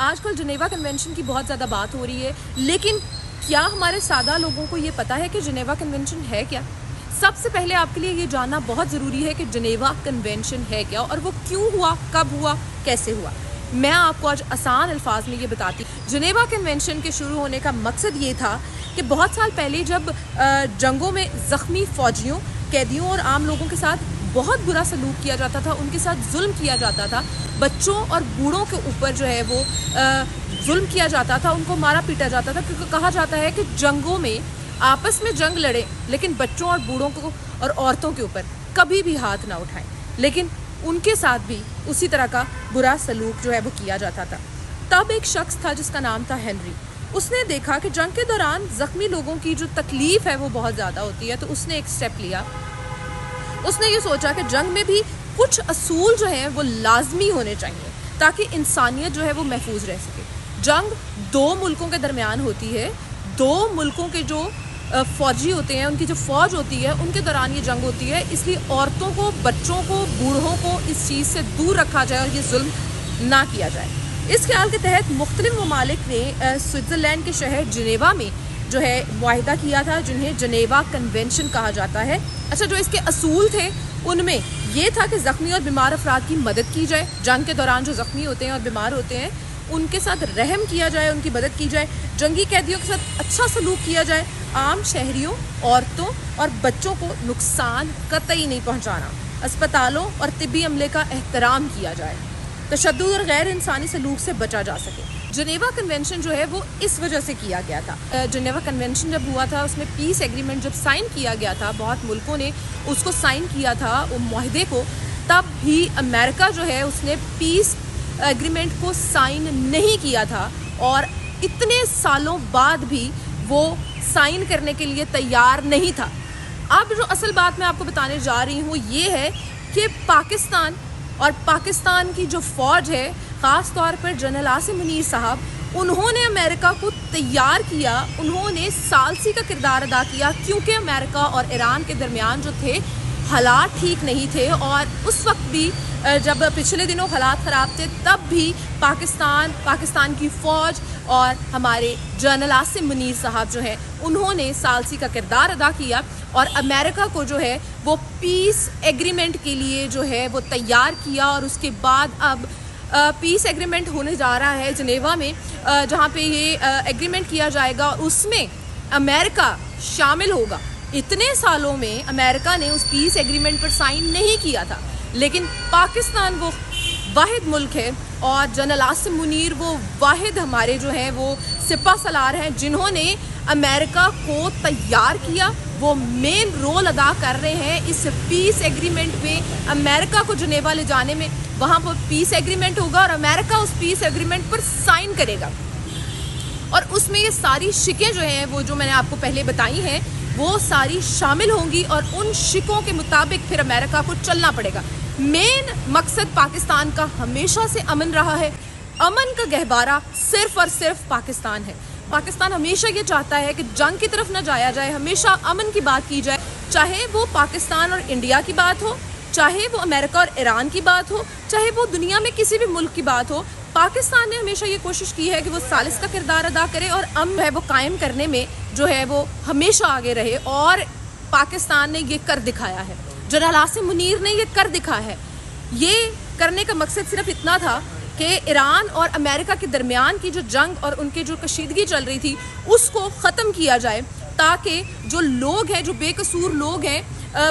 आजकल Geneva convention की बहुत ज़्यादा बात हो रही है, लेकिन क्या हमारे सादा लोगों को ये पता है कि जिनेवा कन्वेंशन है क्या? सबसे पहले आपके लिए ये जानना बहुत ज़रूरी है कि जिनेवा कन्वेंशन है क्या और वो क्यों हुआ, कब हुआ, कैसे हुआ। मैं आपको आज आसान अल्फाज में ये बताती। जिनेवा कन्वेंशन के शुरू होने का मकसद ये था कि बहुत साल पहले जब जंगों में ज़ख्मी फ़ौजियों, कैदियों और आम लोगों के साथ बहुत बुरा सलूक किया जाता था, उनके साथ जुल्म किया जाता था, बच्चों और बूढ़ों के ऊपर जो है वो जुल्म किया जाता था, उनको मारा पीटा जाता था, क्योंकि कहा जाता है कि जंगों में आपस में जंग लड़े लेकिन बच्चों और बूढ़ों को और औरतों के ऊपर कभी भी हाथ ना उठाएं, लेकिन उनके साथ भी उसी तरह का बुरा सलूक जो है वो किया जाता था। तब एक शख्स था जिसका नाम था हेनरी। उसने देखा कि जंग के दौरान ज़ख्मी लोगों की जो तकलीफ़ है वो बहुत ज़्यादा होती है, तो उसने एक स्टेप लिया। उसने ये सोचा कि जंग में भी कुछ असूल जो हैं वो लाजमी होने चाहिए ताकि इंसानियत जो है वो महफूज रह सके। जंग दो मुल्कों के दरमियान होती है, दो मुल्कों के जो फ़ौजी होते हैं, उनकी जो फ़ौज होती है, उनके दौरान ये जंग होती है, इसलिए औरतों को, बच्चों को, बूढ़ों को इस चीज़ से दूर रखा जाए और ये जुल्म ना किया जाए। इस ख्याल के तहत मुख्तलिफ ममालिक ने स्विट्ज़रलैंड के शहर जिनेवा में जो है मुआहिदा किया था, जिन्हें जिनेवा कन्वेंशन कहा जाता है। अच्छा, जो इसके असूल थे उनमें ये था कि ज़ख्मी और बीमार अफराद की मदद की जाए। जंग के दौरान जो ज़ख्मी होते हैं और बीमार होते हैं उनके साथ रहम किया जाए, उनकी मदद की जाए, जंगी कैदियों के साथ अच्छा सलूक किया जाए, आम शहरियों, औरतों और बच्चों को नुकसान कतई नहीं पहुंचाना, अस्पतालों और तिब्बी अमले का एहतराम किया जाए, तशद्दुद और गैर इंसानी सलूक से बचा जा सके। जिनेवा कन्वेंशन जो है वो इस वजह से किया गया था। जिनेवा कन्वेंशन जब हुआ था, उसमें पीस एग्रीमेंट जब साइन किया गया था, बहुत मुल्कों ने उसको साइन किया था वो मुआहदे को, तब भी अमेरिका जो है उसने पीस एग्रीमेंट को साइन नहीं किया था और इतने सालों बाद भी वो साइन करने के लिए तैयार नहीं था। अब जो असल बात मैं आपको बताने जा रही हूँ ये है कि पाकिस्तान और पाकिस्तान की जो फ़ौज है, ख़ास तौर पर जनरल आसिम मुनीर साहब, उन्होंने अमेरिका को तैयार किया, उन्होंने सालसी का किरदार अदा किया, क्योंकि अमेरिका और ईरान के दरमियान जो थे हालात ठीक नहीं थे और उस वक्त भी जब पिछले दिनों हालात ख़राब थे तब भी पाकिस्तान की फ़ौज और हमारे जनरल आसिम मुनीर साहब जो हैं उन्होंने सालसी का किरदार अदा किया और अमेरिका को जो है वो पीस एग्रीमेंट के लिए जो है वो तैयार किया। और उसके बाद अब पीस एग्रीमेंट होने जा रहा है जिनेवा में, जहाँ पे ये एग्रीमेंट किया जाएगा और उसमें अमेरिका शामिल होगा। इतने सालों में अमेरिका ने उस पीस एग्रीमेंट पर साइन नहीं किया था, लेकिन पाकिस्तान वो वाहिद मुल्क है और जनरल आसिम मुनीर वो वाहिद हमारे जो हैं वो सिपा सलार हैं जिन्होंने अमेरिका को तैयार किया। वो मेन रोल अदा कर रहे हैं इस पीस एग्रीमेंट में, अमेरिका को जिनेवा ले जाने में। वहाँ पर पीस एग्रीमेंट होगा और अमेरिका उस पीस एग्रीमेंट पर साइन करेगा और उसमें ये सारी शिकें जो हैं वो जो मैंने आपको पहले बताई हैं वो सारी शामिल होंगी और उन शिकों के मुताबिक फिर अमेरिका को चलना पड़ेगा। मेन मकसद पाकिस्तान का हमेशा से अमन रहा है। अमन का गहवारा सिर्फ और सिर्फ पाकिस्तान है। पाकिस्तान हमेशा ये चाहता है कि जंग की तरफ न जाया जाए, हमेशा अमन की बात की जाए, चाहे वो पाकिस्तान और इंडिया की बात हो, चाहे वो अमेरिका और ईरान की बात हो, चाहे वो दुनिया में किसी भी मुल्क की बात हो। पाकिस्तान ने हमेशा ये कोशिश की है कि वो सालिस का किरदार अदा करे और अमन है वो कायम करने में जो है वो हमेशा आगे रहे, और पाकिस्तान ने ये कर दिखाया है। जनरल आसिम मुनीर ने ये कर दिखाया है। ये करने का मकसद सिर्फ इतना था कि ईरान और अमेरिका के दरमियान की जो जंग और उनकी जो कशीदगी चल रही थी उसको ख़त्म किया जाए, ताकि जो लोग हैं, जो बेकसूर लोग हैं,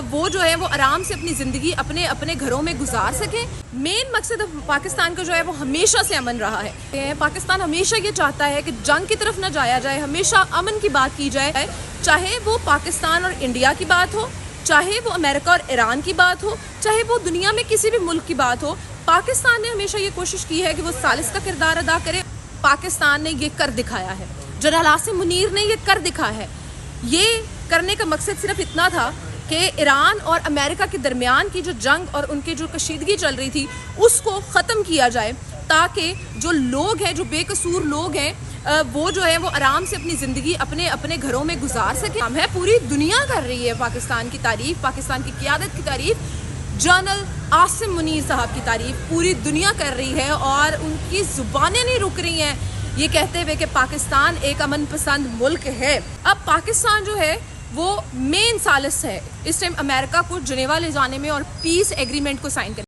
वो जो है वो आराम से अपनी ज़िंदगी अपने अपने घरों में गुजार सकें। मेन मकसद पाकिस्तान का जो है वो हमेशा से अमन रहा है। पाकिस्तान हमेशा ये चाहता है कि जंग की तरफ न जाया जाए, हमेशा अमन की बात की जाए, चाहे वो पाकिस्तान और इंडिया की बात हो, चाहे वो अमेरिका और ईरान की बात हो, चाहे वो दुनिया में किसी भी मुल्क की बात हो। पाकिस्तान ने हमेशा ये कोशिश की है कि वो सालिस का किरदार अदा करे। पाकिस्तान ने ये कर दिखाया है, जनरल आसिम मुनीर ने ये कर दिखाया है। ये करने का मकसद सिर्फ इतना था कि ईरान और अमेरिका के दरमियान की जो जंग और उनकी जो कशीदगी चल रही थी उसको ख़त्म किया जाए, ताकि जो लोग हैं, जो बेकसूर लोग हैं, वो जो है वो आराम से अपनी ज़िंदगी अपने अपने घरों में गुजार सके। हम है पूरी दुनिया कर रही है पाकिस्तान की तारीफ़, पाकिस्तान की क़ियादत की तारीफ़। जनरल आसिम मुनीर साहब की तारीफ पूरी दुनिया कर रही है और उनकी जुबानें नहीं रुक रही हैं ये कहते हुए कि पाकिस्तान एक अमन पसंद मुल्क है। अब पाकिस्तान जो है वो मेन सालिस है इस टाइम अमेरिका को जिनेवा ले जाने में और पीस एग्रीमेंट को साइन करने